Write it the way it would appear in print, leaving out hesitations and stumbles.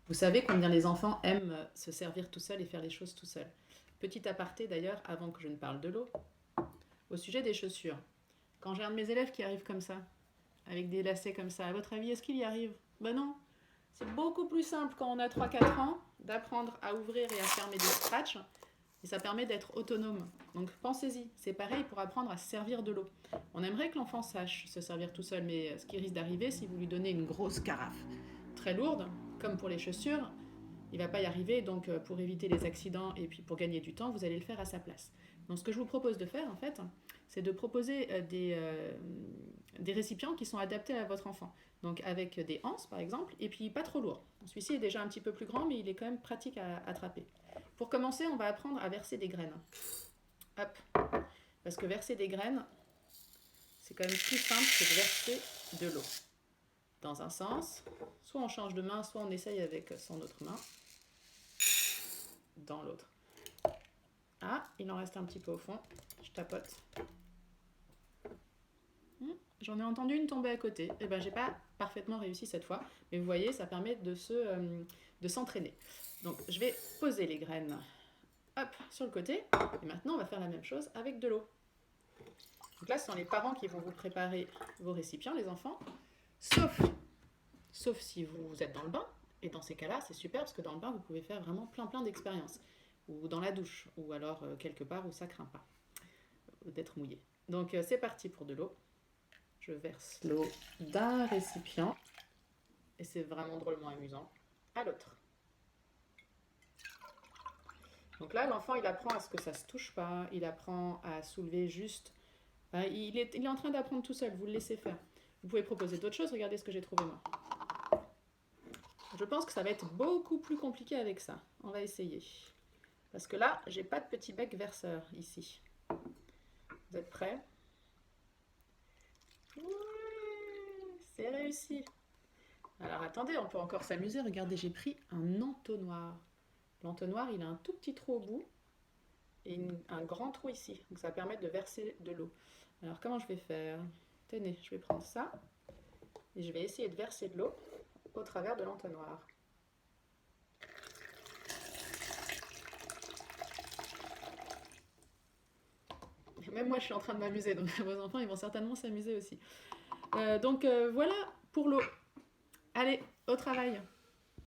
Vous savez combien les enfants aiment se servir tout seuls et faire les choses tout seuls. Petit aparté d'ailleurs, avant que je ne parle de l'eau, au sujet des chaussures. Quand j'ai un de mes élèves qui arrive comme ça, avec des lacets comme ça, à votre avis, est-ce qu'il y arrive? Ben non. C'est beaucoup plus simple quand on a 3-4 ans d'apprendre à ouvrir et à fermer des scratchs. Et ça permet d'être autonome. Donc pensez-y, c'est pareil pour apprendre à se servir de l'eau. On aimerait que l'enfant sache se servir tout seul, mais ce qui risque d'arriver, si vous lui donnez une grosse carafe très lourde, comme pour les chaussures, il ne va pas y arriver. Donc pour éviter les accidents et puis pour gagner du temps, vous allez le faire à sa place. Donc ce que je vous propose de faire en fait, c'est de proposer des récipients qui sont adaptés à votre enfant. Donc avec des anses par exemple, et puis pas trop lourd. Celui-ci est déjà un petit peu plus grand, mais il est quand même pratique à attraper. Pour commencer, on va apprendre à verser des graines. Hop. Parce que verser des graines, c'est quand même plus simple que de verser de l'eau. Dans un sens, soit on change de main, soit on essaye avec son autre main. Dans l'autre. Ah, il en reste un petit peu au fond. Je tapote. J'en ai entendu une tomber à côté. Et ben, j'ai pas parfaitement réussi cette fois. Mais vous voyez, ça permet de s'entraîner. Donc, je vais poser les graines hop, sur le côté. Et maintenant, on va faire la même chose avec de l'eau. Donc là, ce sont les parents qui vont vous préparer vos récipients, les enfants. Sauf si vous êtes dans le bain. Et dans ces cas-là, c'est super parce que dans le bain, vous pouvez faire vraiment plein d'expériences. Ou dans la douche, ou alors quelque part où ça craint pas d'être mouillé. Donc c'est parti pour de l'eau. Je verse l'eau d'un récipient. Et c'est vraiment drôlement amusant. À l'autre. Donc là, l'enfant, il apprend à ce que ça se touche pas. Il apprend à soulever juste. Il est en train d'apprendre tout seul. Vous le laissez faire. Vous pouvez proposer d'autres choses. Regardez ce que j'ai trouvé moi. Je pense que ça va être beaucoup plus compliqué avec ça. On va essayer. Parce que là, j'ai pas de petit bec verseur ici. Vous êtes prêts? Oui, c'est réussi. Alors attendez, on peut encore s'amuser. Regardez, j'ai pris un entonnoir. L'entonnoir, il a un tout petit trou au bout et un grand trou ici. Donc ça va permettre de verser de l'eau. Alors comment je vais faire? Tenez, je vais prendre ça et je vais essayer de verser de l'eau au travers de l'entonnoir. Même moi, je suis en train de m'amuser, donc vos enfants, ils vont certainement s'amuser aussi. Voilà pour l'eau. Allez, au travail.